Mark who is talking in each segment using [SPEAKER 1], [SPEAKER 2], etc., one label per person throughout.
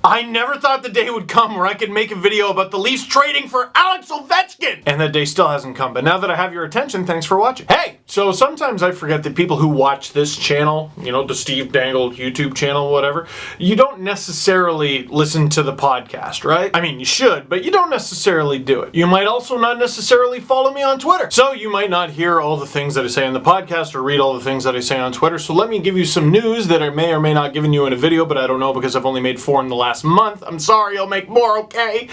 [SPEAKER 1] I never thought the day would come where I could make a video about the Leafs trading for Alex Ovechkin! And that day still hasn't come, but now that I have your attention, thanks for watching. Hey! So sometimes I forget that people who watch this channel, you know, the Steve Dangle YouTube channel, whatever, you don't necessarily listen to the podcast, right? I mean, you should, but you don't necessarily do it. You might also not necessarily follow me on Twitter. So you might not hear all the things that I say on the podcast or read all the things that I say on Twitter. So let me give you some news that I may or may not given you in a video, but I don't know because I've only made 4 in the last month. I'm sorry, I'll make more, okay?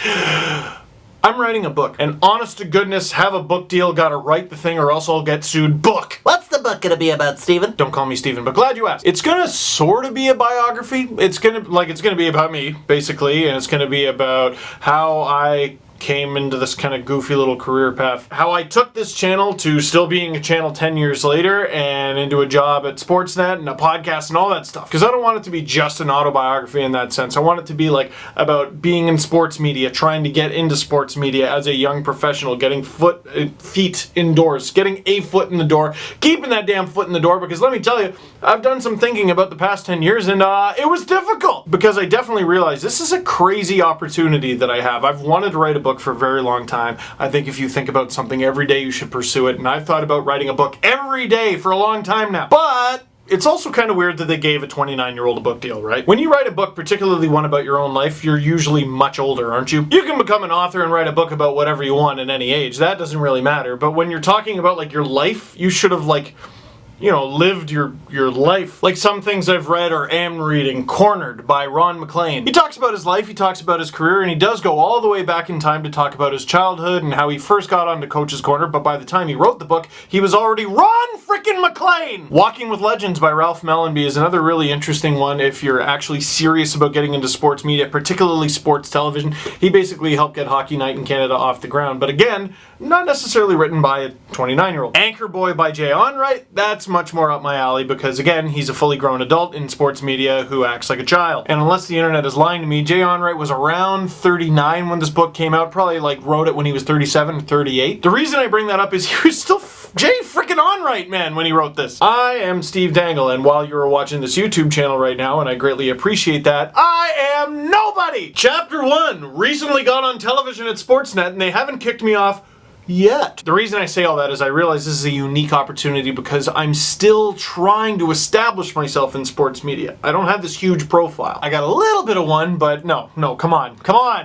[SPEAKER 1] I'm writing a book, and honest to goodness, have a book deal, gotta write the thing or else I'll get sued. Book!
[SPEAKER 2] What's the book gonna be about, Steven?
[SPEAKER 1] Don't call me Steven, but glad you asked. It's gonna sort of be a biography. It's gonna be about me, basically, and it's gonna be about how I came into this kind of goofy little career path. How I took this channel to still being a channel 10 years later and into a job at Sportsnet and a podcast and all that stuff. Because I don't want it to be just an autobiography in that sense. I want it to be like about being in sports media, trying to get into sports media as a young professional, getting feet indoors, getting a foot in the door, keeping that damn foot in the door, because let me tell you, I've done some thinking about the past 10 years and it was difficult because I definitely realized this is a crazy opportunity that I have. I've wanted to write a book for a very long time. I think if you think about something every day, you should pursue it. And I've thought about writing a book every day for a long time now. But it's also kind of weird that they gave a 29-year-old a book deal, right? When you write a book, particularly one about your own life, you're usually much older, aren't you? You can become an author and write a book about whatever you want at any age. That doesn't really matter. But when you're talking about like your life, you should have like, you know, lived your life. Like some things I've read or am reading, Cornered by Ron MacLean. He talks about his life, he talks about his career, and he does go all the way back in time to talk about his childhood and how he first got onto Coach's Corner, but by the time he wrote the book, he was already Ron frickin' MacLean! Walking with Legends by Ralph Mellanby is another really interesting one if you're actually serious about getting into sports media, particularly sports television. He basically helped get Hockey Night in Canada off the ground, but again, not necessarily written by a 29-year-old. Anchor Boy by Jay Onrait, that's much more up my alley because again, he's a fully grown adult in sports media who acts like a child. And unless the internet is lying to me, Jay Onrait was around 39 when this book came out, probably like wrote it when he was 37 or 38. The reason I bring that up is he was still Jay frickin' Onrait, man, when he wrote this. I am Steve Dangle, and while you are watching this YouTube channel right now, and I greatly appreciate that, I am nobody! Chapter 1 recently got on television at Sportsnet, and they haven't kicked me off yet. The reason I say all that is I realize this is a unique opportunity because I'm still trying to establish myself in sports media. I don't have this huge profile. I got a little bit of one, but no, come on,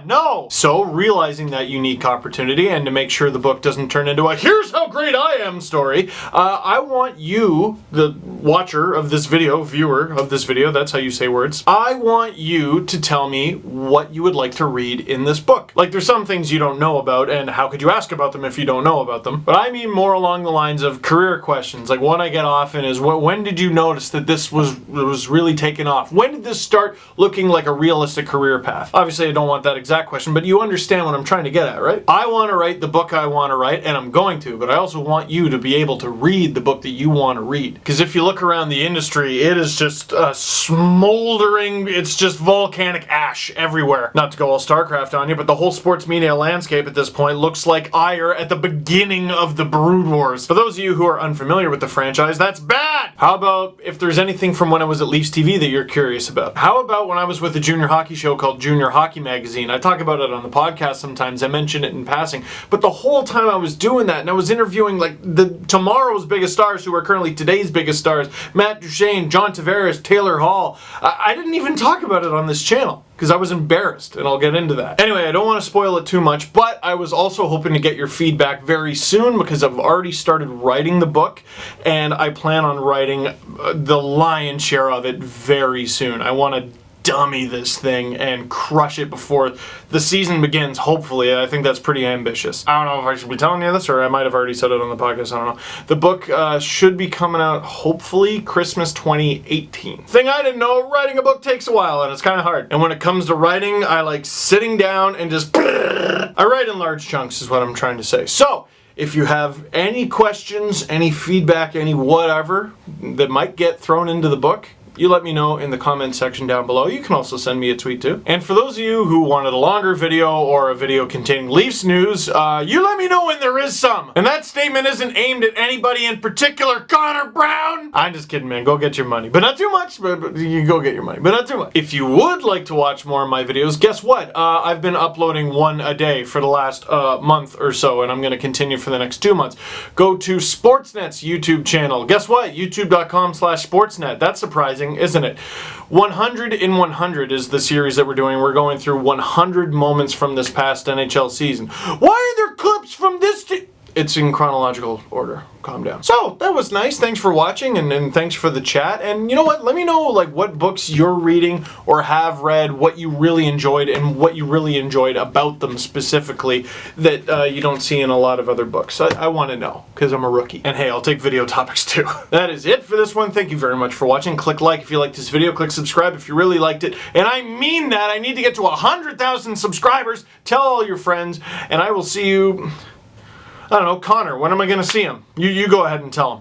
[SPEAKER 1] no! So, realizing that unique opportunity and to make sure the book doesn't turn into a here's how great I am story, I want you, the watcher of this video, viewer of this video, that's how you say words, I want you to tell me what you would like to read in this book. Like, there's some things you don't know about, and how could you ask about them if you don't know about them? But I mean more along the lines of career questions. Like one I get often is, when did you notice that this was really taking off? When did this start looking like a realistic career path? Obviously I don't want that exact question, but you understand what I'm trying to get at, right? I want to write the book I want to write, and I'm going to, but I also want you to be able to read the book that you want to read. Because if you look around the industry, it is just smoldering, it's just volcanic ash everywhere. Not to go all StarCraft on you, but the whole sports media landscape at this point looks like ire at the beginning of the Brood Wars. For those of you who are unfamiliar with the franchise, that's bad! How about if there's anything from when I was at Leafs TV that you're curious about? How about when I was with a junior hockey show called Junior Hockey Magazine? I talk about it on the podcast sometimes, I mention it in passing, but the whole time I was doing that and I was interviewing like tomorrow's biggest stars who are currently today's biggest stars, Matt Duchene, John Tavares, Taylor Hall. I didn't even talk about it on this channel because I was embarrassed, and I'll get into that. Anyway, I don't want to spoil it too much, but I was also hoping to get your feedback very soon because I've already started writing the book, and I plan on writing the lion's share of it very soon. I want to dummy this thing and crush it before the season begins, hopefully. I think that's pretty ambitious. I don't know if I should be telling you this, or I might have already said it on the podcast, I don't know. The book should be coming out, hopefully, Christmas 2018. Thing I didn't know, writing a book takes a while, and it's kind of hard. And when it comes to writing, I like sitting down and just I write in large chunks is what I'm trying to say. So, if you have any questions, any feedback, any whatever that might get thrown into the book, you let me know in the comment section down below. You can also send me a tweet too. And for those of you who wanted a longer video or a video containing Leafs news, you let me know when there is some. And that statement isn't aimed at anybody in particular, Connor Brown. I'm just kidding, man. Go get your money. But not too much. But you go get your money. But not too much. If you would like to watch more of my videos, guess what? I've been uploading one a day for the last month or so, and I'm going to continue for the next 2 months. Go to Sportsnet's YouTube channel. Guess what? YouTube.com/Sportsnet. That's surprising, isn't it? 100 in 100 is the series that we're doing. We're going through 100 moments from this past NHL season. Why are there clips from this? It's in chronological order. Calm down. So, that was nice. Thanks for watching, and thanks for the chat. And you know what? Let me know like what books you're reading or have read, what you really enjoyed, and what you really enjoyed about them specifically that you don't see in a lot of other books. I want to know, because I'm a rookie. And hey, I'll take video topics too. That is it for this one. Thank you very much for watching. Click like if you liked this video. Click subscribe if you really liked it. And I mean that. I need to get to 100,000 subscribers. Tell all your friends, and I will see you... I don't know, Connor, when am I going to see him? You go ahead and tell him.